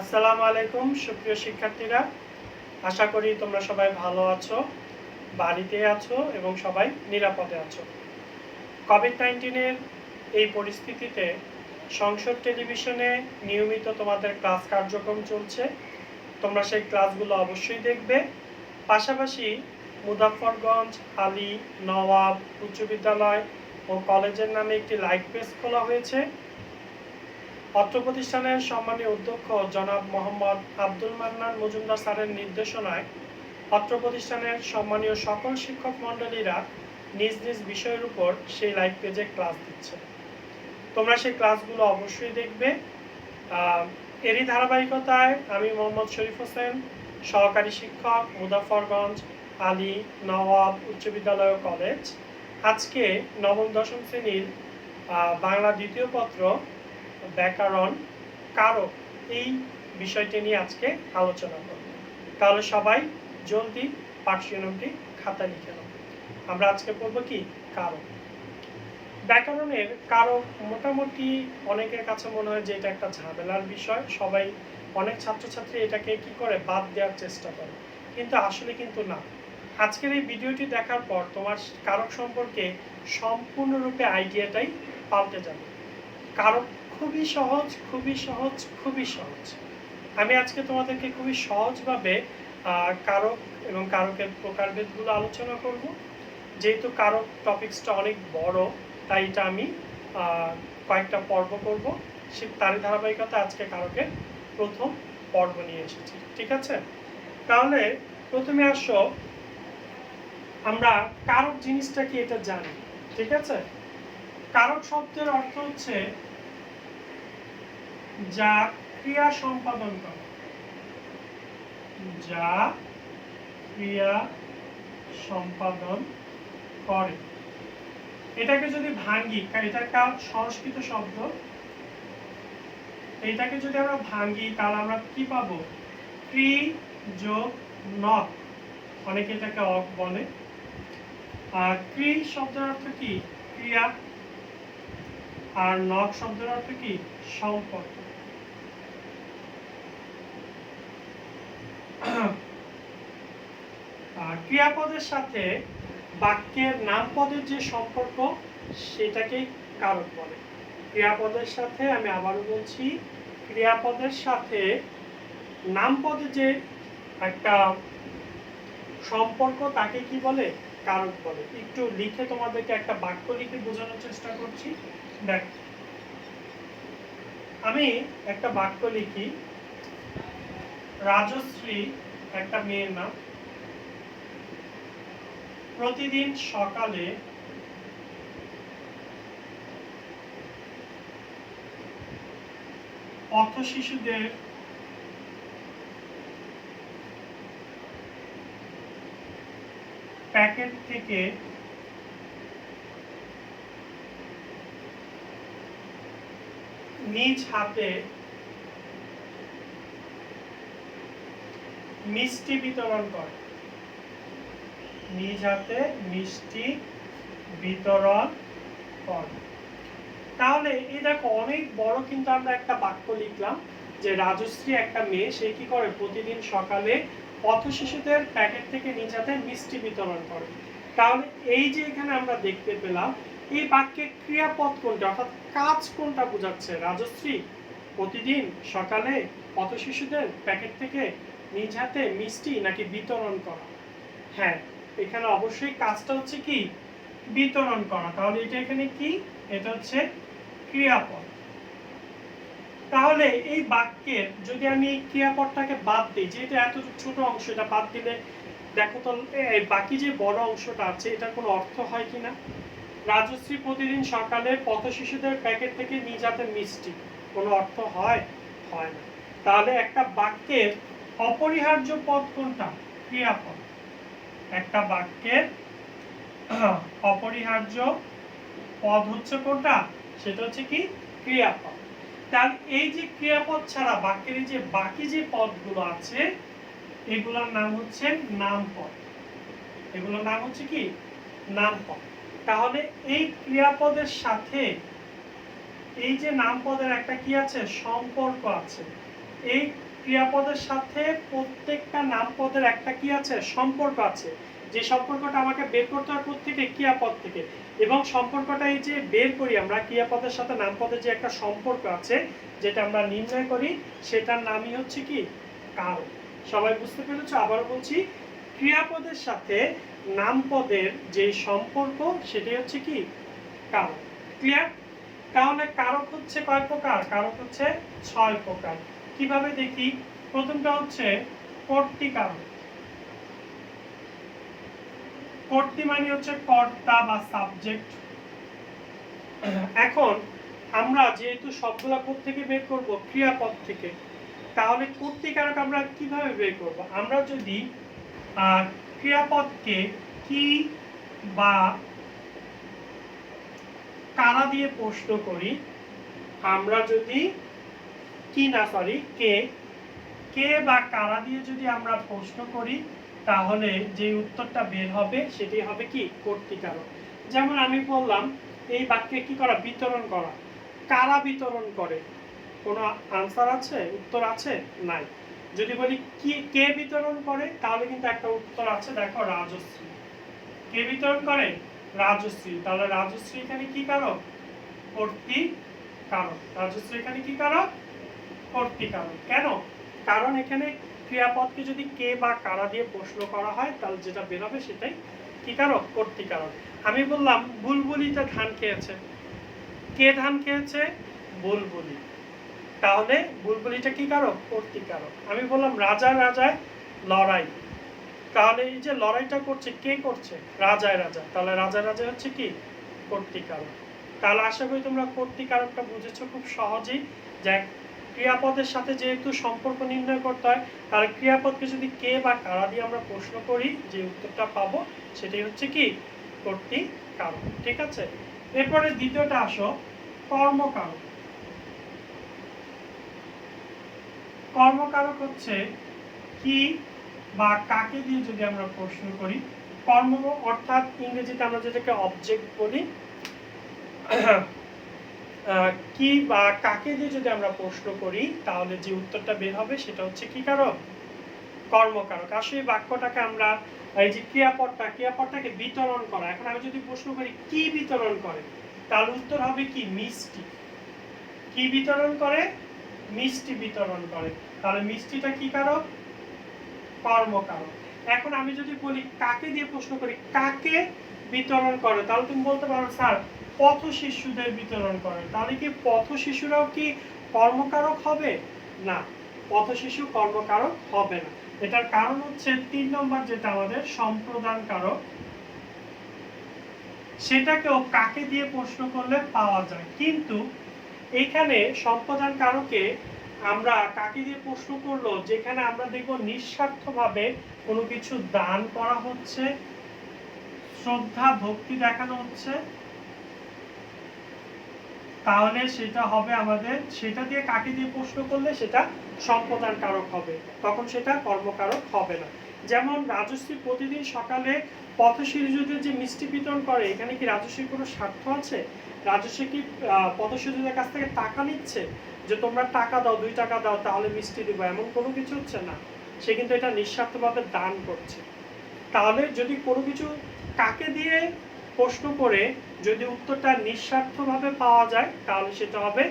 আসসালামু আলাইকুম সুপ্রিয় শিক্ষার্থীরা, আশা করি তোমরা সবাই ভালো আছো, বাড়িতে আছো এবং সবাই নিরাপদে আছো। কোভিড-19 এই পরিস্থিতিতে সংসদ টেলিভিশনে নিয়মিত তোমাদের ক্লাস কার্যক্রম চলছে। তোমরা সেই ক্লাসগুলো অবশ্যই দেখবে। পাশাপাশি মুজাফফরগঞ্জ আলী নওয়াব উচ্চ বিদ্যালয় ও কলেজের নামে একটি লাইভ পেজ খোলা হয়েছে। অত্র প্রতিষ্ঠানের সম্মানীয় অধ্যক্ষ জনাব মোহাম্মদ আব্দুল মান্নান মজুমদার স্যারের নির্দেশনায় অত্র প্রতিষ্ঠানের সম্মানীয় সকল শিক্ষক মণ্ডলীরা নিজ নিজ বিষয়ের উপর সেই লাইভ পেজে ক্লাস দিচ্ছে। তোমরা সেই ক্লাসগুলো অবশ্যই দেখবে। এরই ধারাবাহিকতায় আমি মোহাম্মদ শরীফ হোসেন, সহকারী শিক্ষক, মুজাফফরগঞ্জ আলী নওয়াব উচ্চ বিদ্যালয় ও কলেজ, আজকে নবম দশম শ্রেণীর বাংলা দ্বিতীয় পত্র ব্যাকরণ কারক এই বিষয়টি নিয়ে আজকে আলোচনা করব। তাহলে সবাই জলদি পাঠ্যক্রমটি খাতা লিখে নাও। আমরা আজকে পড়ব কি কারক। ব্যাকরণের কারক মোটামুটি অনেকের কাছে মনে হয় যে এটা একটা ঝামেলার বিষয়, সবাই অনেক ছাত্রছাত্রী এটাকে কি করে বাদ দেওয়ার চেষ্টা করে, কিন্তু আসলে কিন্তু না। আজকের এই ভিডিওটি দেখার পর তোমার কারক সম্পর্কে সম্পূর্ণরূপে আইডিয়াটাই পাল্টে যাবে। কারক খুবই সহজ, খুবই সহজ, খুবই সহজ। আমি আজকে তোমাদেরকে খুবই সহজভাবে কারক এবং কারকের প্রকারভেদগুলো আলোচনা করব। যেহেতু কারক টপিক্সটা অনেক বড়, তাই এটা আমি কয়েকটা পর্ব করব। তারই ধারাবাহিকতা আজকে কারকের প্রথম পর্ব নিয়ে এসেছি, ঠিক আছে? তাহলে প্রথমে আসো, আমরা কারক জিনিসটা কি এটা জানি, ঠিক আছে? কারক শব্দের অর্থ হচ্ছে যা ক্রিয়া সম্পাদন করে, যা ক্রিয়া সম্পাদন করে। এটাকে যদি ভাঙি, এটা একটা সংস্কৃত শব্দ, এটাকে যদি আমরা ভাঙি তাহলে আমরা কি পাবো? ক্রি যোগ নক, অনেকে এটাকে অক বলে। আর ক্রি শব্দের অর্থ কি? ক্রিয়া। আর নক শব্দের অর্থ কি? সম্পর্ক। ক্রিয়াপদের সাথে বাক্যের নামপদের যে সম্পর্ক সেটাকেই কারক বলে। ক্রিয়াপদের সাথে, আমি আবারও বলছি, ক্রিয়াপদের সাথে নামপদের যে একটা সম্পর্ক তাকে কি বলে? কারক বলে। একটু লিখে তোমাদেরকে একটা বাক্য লিখে বোঝানোর চেষ্টা করছি। দেখ, আমি একটা বাক্য লিখি, রাজশ্রী একটা মেয়ের নাম, প্রতিদিন সকালে পথ শিশুদের প্যাকেট থেকে নিজ হাতে মিষ্টি বিতরণ করে। নিজ হাতে মিষ্টি বিতরণ করে। তাহলে এই দেখো, অনেক বড় কিন্তু আমরা একটা বাক্য লিখলাম যে রাজশ্রী একটা মেয়ে, সে কি করে? প্রতিদিন সকালে পথ শিশুদের প্যাকেট থেকে নিজ হাতে মিষ্টি বিতরণ করে। তাহলে এই যে এখানে আমরা দেখতে পেলাম, এই বাক্যে ক্রিয়াপদ কোনটা, অর্থাৎ কাজ কোনটা বোঝাচ্ছে? রাজশ্রী প্রতিদিন সকালে পথ শিশুদের প্যাকেট থেকে নিজ হাতে মিষ্টি নাকি বিতরণ করা? হ্যাঁ, এখানে অবশ্যই কাজটা হচ্ছে কি? বিতরণ করা। তাহলে এটা এখানে কি? এটা হচ্ছে ক্রিয়াপদ। তাহলে এই বাক্যের যদি আমি ক্রিয়াপদটাকে বাদ দিই, যেটা এত ছোট অংশ, এটা বাদ দিলে দেখো তো বাকি যে বড় অংশটা আছে এটার কোনো অর্থ হয় কিনা? রাজশ্রী প্রতিদিন সকালে পথ শিশুদের প্যাকেট থেকে নিজ হাতে মিষ্টি, কোনো অর্থ হয়? হয় না। তাহলে একটা বাক্যের অপরিহার্য পদ কোনটা? ক্রিয়াপদ। একটা বাক্যের অপরিহার্য পদ হচ্ছে কোনটা? সেটা হচ্ছে কি? ক্রিয়াপদ। তাহলে এই যে ক্রিয়াপদ ছাড়া বাক্যের যে বাকি যে পদগুলো আছে এগুলোর নাম হচ্ছে নামপদ। এগুলোর নাম হচ্ছে কি? নামপদ। তাহলে এই ক্রিয়াপদের সাথে এই যে নামপদের একটা কি আছে? সম্পর্ক আছে। এই ক্রিয়াপদের সাথে প্রত্যেকটা নামপদের একটা কি আছে, সম্পর্ক আছে। যে সম্পর্কটা আমাকে বের করতে হয় থেকে ক্রিয়াপদ থেকে, এবং সম্পর্কটা এই যে বের করি আমরা ক্রিয়াপদের সাথে নামপদের যে একটা সম্পর্ক আছে যেটা আমরা নির্ণয় করি, সেটার নামই হচ্ছে কি কারক। সবাই বুঝতে পেরেছো? আবারও বলছি, ক্রিয়াপদের সাথে নামপদের যে সম্পর্ক সেটাই হচ্ছে কি কারক। ক্লিয়ার? তাহলে কারক হচ্ছে কয় প্রকার? কারক হচ্ছে 6 প্রকার। কিভাবে দেখি? প্রথমটা হচ্ছে কর্তৃকারক। কর্তৃ মানে হচ্ছে কর্তা বা সাবজেক্ট। এখন আমরা যেহেতু সবগুলা পদ থেকে বের করব, ক্রিয়াপদ থেকে, তাহলে কর্তৃকারক আমরা কিভাবে বের করব? আমরা যদি ক্রিয়াপদকে কি বা কারা দিয়ে প্রশ্ন করি, আমরা যদি কে বা কারা দিয়ে যদি আমরা প্রশ্ন করি, তাহলে যে উত্তরটা বের হবে সেটি হবে কি কর্তৃকারক। যেমন আমি বললাম এই বাক্যে কি করা, বিতরণ করা। কারা বিতরণ করে? কোনো আনসার আছে, উত্তর আছে? নাই। যদি বলি কে বিতরণ করে, তাহলে কিন্তু একটা উত্তর আছে, দেখো রাজশ্রী। কে বিতরণ করে? রাজশ্রী। তাহলে রাজশ্রী এখানে কি কারক? কর্তৃকারক। রাজশ্রী এখানে কি কারক? কর্তৃকারক। কেন? কারণ এখানে ক্রিয়াপদকে যদি কে বা কারা দিয়ে প্রশ্ন করা হয়, তাহলে যেটা বের হবে সেটাই কি কারক? কর্তৃকারক। আমি বললাম বুলবুলিটা ধান খেয়েছে। কে ধান খেয়েছে? বুলবুলি। তাহলে বুলবুলিটা কি কারক? কর্তৃকারক। আমি বললাম রাজায় লড়াই। তাহলে এই যে লড়াইটা করছে, কে করছে? রাজায়। তাহলে রাজা হচ্ছে কি কর্তৃকারক। তাহলে আশা করি তোমরা কর্তৃকারকটা বুঝেছো খুব সহজেই। যে ক্রিয়াপদের সাথে যেহেতু সম্পর্ক নির্ণয় করতে হয়, তাহলে ক্রিয়াপদকে যদি কে বা কারা দিয়ে আমরা প্রশ্ন করি, যে উত্তরটা পাবো সেটাই হচ্ছে কি কর্তৃকারক। ঠিক আছে? এরপরে দ্বিতীয়টা আসো, কর্মকারক। কর্মকারক হচ্ছে কি বা কাকে দিয়ে যদি আমরা প্রশ্ন করি, কর্ম অর্থাৎ ইংরেজিতে আমরা যেটাকে অবজেক্ট বলি, কি বা কাকে দিয়ে যদি আমরা প্রশ্ন করি, তাহলে যে উত্তরটা বের হবে সেটা হচ্ছে কি কারক? কর্মকারক। আসলে এই বাক্যটাকে আমরা এই যে ক্রিয়াপদটাকে বিতরণ করা, এখন আমি যদি প্রশ্ন করি কি বিতরণ করে, তাহলে উত্তর হবে কি মিষ্টি। কি বিতরণ করে? মিষ্টি বিতরণ করে। তাহলে মিষ্টিটা কি কারক? কর্মকারক। এখন আমি যদি বলি কাকে দিয়ে প্রশ্ন করি, কাকে বিতরণ করে, তাহলে তুমি বলতে পারো স্যার পথ শিশুদের বিতরণ করে। তাহলে কি পথ শিশুরাও কি কর্মকারক হবে? না, পথ শিশু কর্মকারক হবে না। এটার কারণ হচ্ছে 3 নম্বর যেটা আমাদের সম্প্রদান কারক, সেটাকেও কাকে দিয়ে প্রশ্ন করলে পাওয়া যায়। কিন্তু এখানে সম্প্রদান কারকে আমরা কাকে দিয়ে প্রশ্ন করলো, যেখানে আমরা দেখবো নিঃস্বার্থভাবে কোনো কিছু দান করা হচ্ছে, শ্রদ্ধা ভক্তি দেখানো হচ্ছে, তাহলে সেটা হবে আমাদের, সেটা দিয়ে কাকে দিয়ে প্রশ্ন করলে সেটা সম্প্রদান কারক হবে, তখন সেটা কর্মকারক হবে না। যেমন রাজশ্রী প্রতিদিন সকালে পথশিশুদের যে মিষ্টি বিতরণ করে, এখানে কি রাজশ্রীর কোনো স্বার্থ আছে? রাজশ্রী কি পথশিশুদের কাছ থেকে টাকা নিচ্ছে, যে তোমরা টাকা দাও, 2 টাকা দাও তাহলে মিষ্টি দিব, এমন কোনো কিছু হচ্ছে না। সে কিন্তু এটা নিঃস্বার্থভাবে দান করছে। তাহলে যদি কোনো কিছু কাকে দিয়ে প্রশ্ন করে যদি উত্তরটা নিঃস্বার্থভাবে পাওয়া যায়, তাহলে সেটা হবে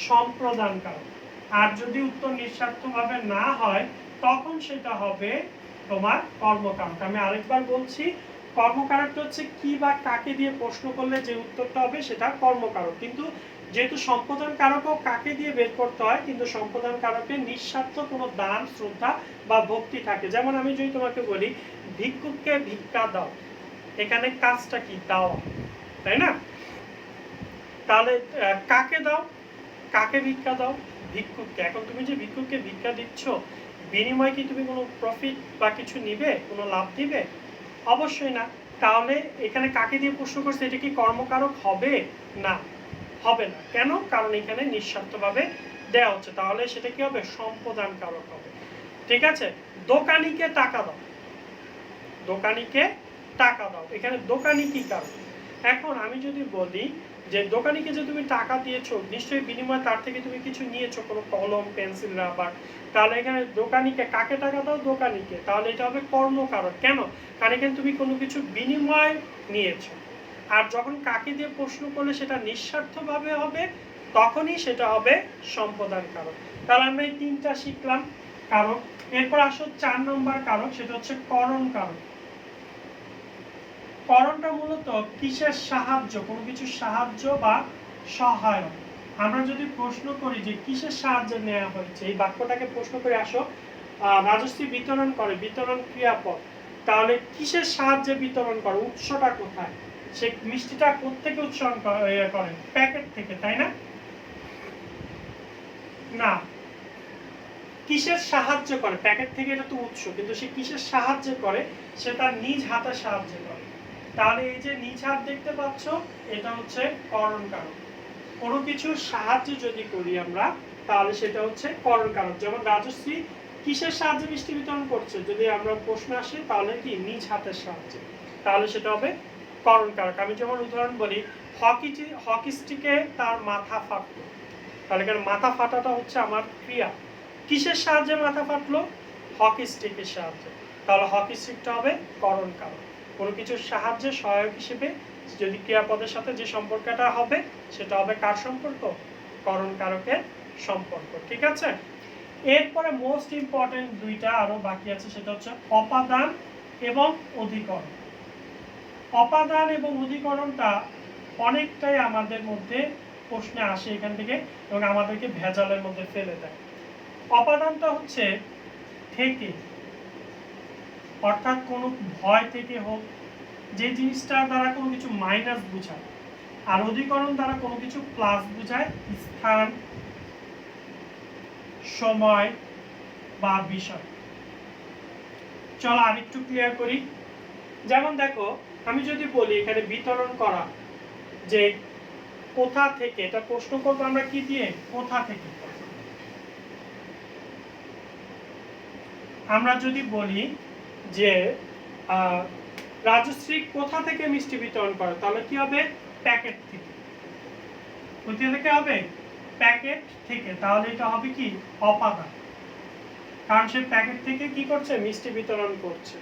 সম্প্রদান কারক। আর যদি উত্তর নিঃস্বার্থভাবে না হয়, তখন সেটা হবে তোমার কর্মকারক। আমি আরেকবার বলছি, কর্মকারকটা হচ্ছে কি বা কাকে দিয়ে প্রশ্ন করলে যে উত্তরটা হবে সেটা কর্মকারক। কিন্তু যেহেতু সম্প্রদান কারকও কাকে দিয়ে বের করতে হয়, কিন্তু সম্প্রদান কারকে নিঃস্বার্থ কোনো দান, শ্রদ্ধা বা ভক্তি থাকে। যেমন আমি যদি তোমাকে বলি ভিক্ষুককে ভিক্ষা দাও, এখানে কাজটা কি? দাও, তাই না? তাহলে কাকে দাও? কাকে ভিক্ষা দাও? ভিক্ষুককে। এখন তুমি যে ভিক্ষুককে ভিক্ষা দিচ্ছ, বিনিময়ে কি তুমি কোনো প্রফিট বা কিছু নিবে, কোনো লাভ দিবে? অবশ্যই না। তাহলে এখানে কাকে দিয়ে প্রশ্ন করছে, এটা কি কর্মকারক হবে? না, হবে না। কেন? কারণ এখানে নিঃস্বার্থভাবে দেওয়া হচ্ছে। তাহলে সেটা কি হবে? সম্প্রদান কারক হবে। ঠিক আছে? দোকানিকে টাকা দাও, দোকানিকে টাকা দাও, এখানে দোকানি কি কারক? এখন আমি যদি বলি যে দোকানিকে যে তুমি টাকা দিয়েছো, নিশ্চয়ই বিনিময়ে তার থেকে তুমি কিছু নিয়েছো, কোনো কলম, পেন্সিল, রাবার। তাহলে এখানে দোকানিকে কাকে টাকা দাও? দোকানিকে। তাহলে এটা হবে কর্মকারক। কেন? কারণ এখানে তুমি কোনো কিছু বিনিময় নিয়েছো। আর যখন কাকে দিয়ে প্রশ্ন করলে সেটা নিঃস্বার্থভাবে হবে, তখনই সেটা হবে সম্প্রদান কারক। তাহলে আমরা এই 3টা শিখলাম কারক। এরপর আসো 4 নম্বর কারক, সেটা হচ্ছে করণ কারক। করণটা মূলত কিসের সাহায্য? কোনো কিছু সাহায্য বা সহায়ক। আমরা যদি প্রশ্ন করি যে কিসের সাহায্যে নেওয়া হয়েছে, এই বাক্যটাকে প্রশ্ন করে আসো, রাজশ্রী বিতরণ করে, বিতরণ ক্রিয়াপদ। তাহলে কিসের সাহায্যে বিতরণ করে? উৎসটা কোথায়? সে মিষ্টিটা কোত্থেকে উৎসরণ করে? প্যাকেট থেকে, তাই না? না, কিসের সাহায্য করে? প্যাকেট থেকে, এটা তো উৎস, কিন্তু সে কিসের সাহায্যে করে? সে তার নিজ হাতে সাহায্য করে। তাহলে এই যে নিজ হাত দেখতে পাচ্ছ, এটা হচ্ছে করণ কারক। কোনো কিছুর সাহায্যে যদি করি আমরা, তাহলে সেটা হচ্ছে করণ কারক। যেমন রাজশ্রী কিসের সাহায্যে মিষ্টি বিতরণ করছে, যদি আমরা প্রশ্ন আসে তাহলে কি নিজ হাতের সাহায্যে, তাহলে সেটা হবে করণ কারক। আমি যেমন উদাহরণ বলি, হকি স্টিকে তার মাথা ফাটলো, তাহলে এখানে মাথা ফাটাটা হচ্ছে আমার ক্রিয়া। কিসের সাহায্যে মাথা ফাটলো? হকি স্টিকের সাহায্যে। তাহলে হকি স্টিকটা হবে করণ কারক। কোনো কিছুর সাহায্যে সহায়ক হিসেবে যদি ক্রিয়াপদের সাথে যে সম্পর্কটা হবে, সেটা হবে কার সম্পর্ক? করণ কারকের সম্পর্ক। ঠিক আছে? এরপরে মোস্ট ইম্পর্টেন্ট 2টা আরো বাকি আছে, সেটা হচ্ছে অপাদান এবং অধিকরণ। অপাদান এবং অধিকরণটা অনেকটাই আমাদের মধ্যে প্রশ্নে আসে এখান থেকে, এবং আমাদেরকে ভেজালের মধ্যে ফেলে দেয়। অপাদানটা হচ্ছে থেকে, অর্থাৎ কোনো ভয় থেকে হোক, যে জিনিসটা দ্বারা কোনো কিছু মাইনাস বোঝায়। আর অধিকরণ দ্বারা কোনো কিছু প্লাস বোঝায়, স্থান, সময় বা বিষয়। চলো আরেকটু ক্লিয়ার করি। যেমন দেখো, আমি যদি বলি এখানে বিতরণ করা, যে কোথা থেকে, এটা প্রশ্ন করবো আমরা কি দিয়ে? কোথা থেকে। আমরা যদি বলি যে রাজশ্রী কোথা থেকে মিষ্টি বিতরণ করে, তাহলে কি হবে? প্যাকেট থেকে। কোথা থেকে হবে? প্যাকেট থেকে। তাহলে এটা হবে কি? অপাদান, কারণ সে প্যাকেট থেকে কি করছে? মিষ্টি বিতরণ করছে।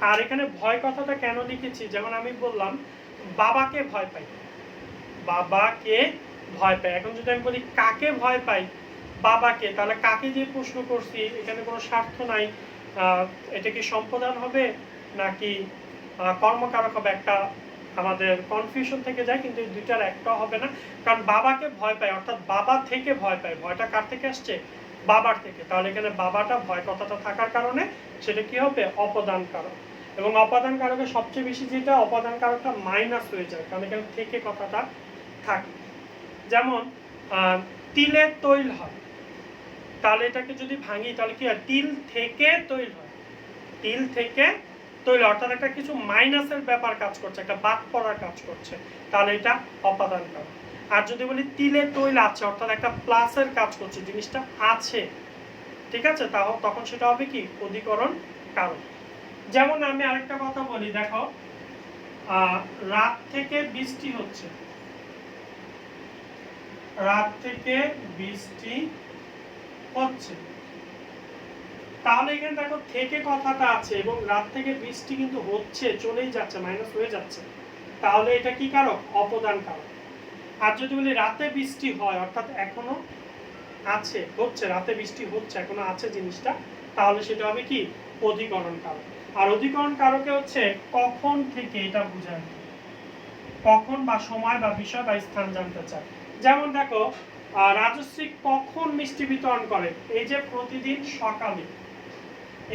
আর এখানে ভয় কথাটা কেন লিখেছি? যেমন আমি বললাম বাবাকে ভয় পাই, বাবাকে ভয় পাই। এখন যদি আমি বলি কাকে ভয় পাই? বাবাকে। তাহলে কাকে দিয়ে প্রশ্ন করছি, এখানে কোনো স্বার্থ নাই। এটা কি সম্প্রদান হবে নাকি কর্মকারক হবে? একটা আমাদের কনফিউশন থেকে যায়, কিন্তু এই 2টার একটাও হবে না। কারণ বাবাকে ভয় পায়, অর্থাৎ বাবা থেকে ভয় পায়। ভয়টা কার থেকে আসছে? বাবার থেকে। তাহলে এখানে বাবাটা ভয় কথাটা থাকার কারণে সেটা কি হবে? অপদান কারক। এবং অপাদান কারকের সবচেয়ে বেশি যেটা, অপাদান কারকটা মাইনাস হয়ে যায়, কারণ এখানে থেকে কথাটা থাকে। যেমন তিলের তৈল হয়, তাহলে এটাকে যদি ভাঙি তাহলে কি হয়? তিল থেকে তৈল হয়। তিল থেকে তৈল, অর্থাৎ একটা কিছু মাইনাসের ব্যাপার কাজ করছে, একটা বাদ পড়ার কাজ করছে, তাহলে এটা অপাদান কারক। আর যদি বলি তিলে তৈল আছে, অর্থাৎ একটা প্লাসের কাজ করছে, জিনিসটা আছে, ঠিক আছে, তখন সেটা হবে কি? অধিকরণ কারক। যেমন আমি আরেকটা কথা বলি, দেখো রাত থেকে বৃষ্টি হচ্ছে, রাত থেকে বৃষ্টি হচ্ছে। তাহলে এখানে দেখো থেকে কথাটা আছে, এবং রাত থেকে বৃষ্টি কিন্তু হচ্ছে, চলেই যাচ্ছে, মাইনাস হয়ে যাচ্ছে। তাহলে এটা কি কারক? অপদান কারক। আর যদি বলি রাতে বৃষ্টি হয়, অর্থাৎ এখনো আছে, হচ্ছে, রাতে বৃষ্টি হচ্ছে, এখনো আছে জিনিসটা, তাহলে সেটা হবে কি? অধিকরণ কারক। আর অধিকরণ কারকে হচ্ছে কখন থেকে, এটা বোঝায়, কখন বা সময় বা বিষয় বা স্থান জানতে চায়। যেমন দেখো রাজশ্রী কখন মিষ্টি বিতরণ করে? এই যে প্রতিদিন সকালে,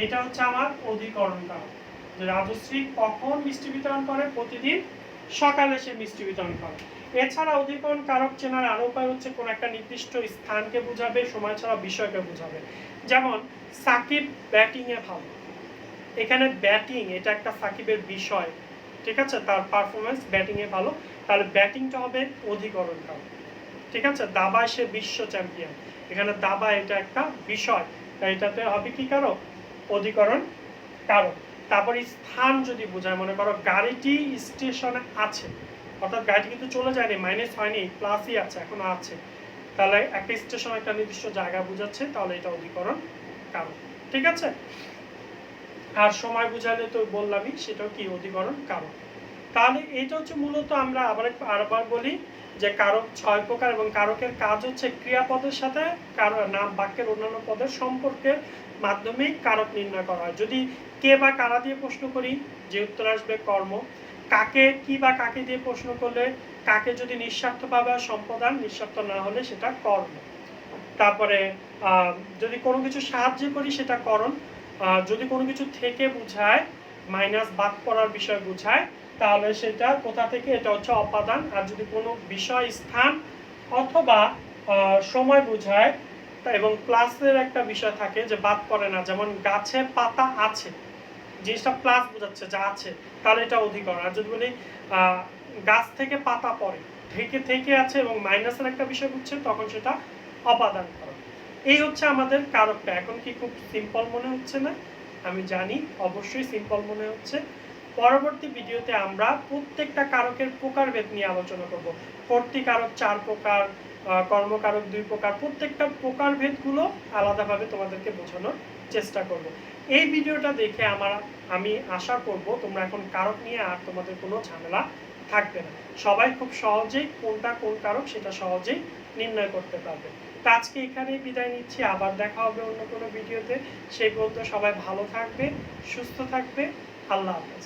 এটা হচ্ছে আমার অধিকরণ কারক। যে রাজশ্রী কখন মিষ্টি বিতরণ করে? প্রতিদিন সকালে সে মিষ্টি বিতরণ করে। এছাড়া অধিকরণ কারক চেনার আরো উপায় হচ্ছে কোন একটা নির্দিষ্ট স্থানকে বোঝাবে, সময় ছাড়া বিষয়কে বোঝাবে। যেমন সাকিব ব্যাটিং এ ভালো, এখানে ব্যাটিং এটা একটা সাকিবের বিষয়, ঠিক আছে, তার পারফরমেন্স ব্যাটিং এ ভালো, তাহলে ব্যাটিংটা হবে অধিকরণ কারক। ঠিক আছে, দাবায় সে বিশ্ব চ্যাম্পিয়ন, এখানে দাবা এটা একটা বিষয়, তাই এটাতে হবে কি কারক? অধিকরণ কারক। তারপর স্থান যদি বোঝায়, মনে করো গাড়িটি স্টেশনে আছে, অর্থাৎ গাড়িটি কিন্তু চলে যায়নি, মাইনাস হয়নি, প্লাসই আছে, এখনো আছে। তাহলে একটা স্টেশন একটা নির্দিষ্ট জায়গা বোঝাচ্ছে, তাহলে এটা অধিকরণ কারক। ঠিক আছে? আর সময় বুঝালে তো বললামই, সেটাও কি অধিকরণ কারক। তাহলে এটা হচ্ছে মূলত আমরা আবার বলি যে কারক 6 প্রকার, এবং কারকের কাজ হচ্ছে ক্রিয়াপদের সাথে নাম বাক্যের অন্যান্য পদের সম্পর্কের মাধ্যমে কারক নির্ণয় করা হয়। যদি কে বা কারা দিয়ে প্রশ্ন করি, যে উত্তর আসবে কর্ম। কাকে কি বা কাকে দিয়ে প্রশ্ন করলে কাকে যদি নিঃস্বার্থভাবে সম্প্রদান, নিঃস্বার্থ না হলে সেটা কর্ম। তারপরে যদি কোনো কিছু সাহায্য করি সেটা করণ। যদি কোনো কিছু থেকে বুঝায়, মাইনাস বাদ পড়ার বিষয় বুঝায়, তাহলে সেটা কোথা থেকে, এটা হচ্ছে অপাদান। আর যদি কোনো বিষয়, স্থান অথবা সময় বুঝায় এবং প্লাসের একটা বিষয় থাকে যে বাদ পড়ে না, যেমন গাছে পাতা আছে, জিনিসটা প্লাস বোঝাচ্ছে যা আছে, তাহলে এটা অধিকরণ। আর যদি বলি গাছ থেকে পাতা পড়ে, থেকে আছে এবং মাইনাসের একটা বিষয় বুঝছে, তখন সেটা অপাদান কারক। এই হচ্ছে আমাদের কারকটা। এখন কি খুব সিম্পল মনে হচ্ছে না? আমি জানি অবশ্যই সিম্পল মনে হচ্ছে। পরবর্তী ভিডিওতে আমরা প্রত্যেকটা কারকের প্রকারভেদ নিয়ে আলোচনা করব। কর্তৃকারক 4 প্রকার, কর্মকারক 2 প্রকার, প্রত্যেকটা প্রকারভেদগুলো আলাদাভাবে তোমাদেরকে বোঝানোর চেষ্টা করব। এই ভিডিওটা দেখে আমি আশা করব তোমরা এখন কারক নিয়ে আর তোমাদের কোনো ঝামেলা থাকবে না। সবাই খুব সহজেই কোনটা কোন কারক সেটা সহজেই নির্ণয় করতে পারবে। তো আজকে এখানেই বিদায় নিচ্ছি, আবার দেখা হবে অন্য কোনো ভিডিওতে। সেই পর্যন্ত সবাই ভালো থাকবে, সুস্থ থাকবে। আল্লাহ হাফেজ।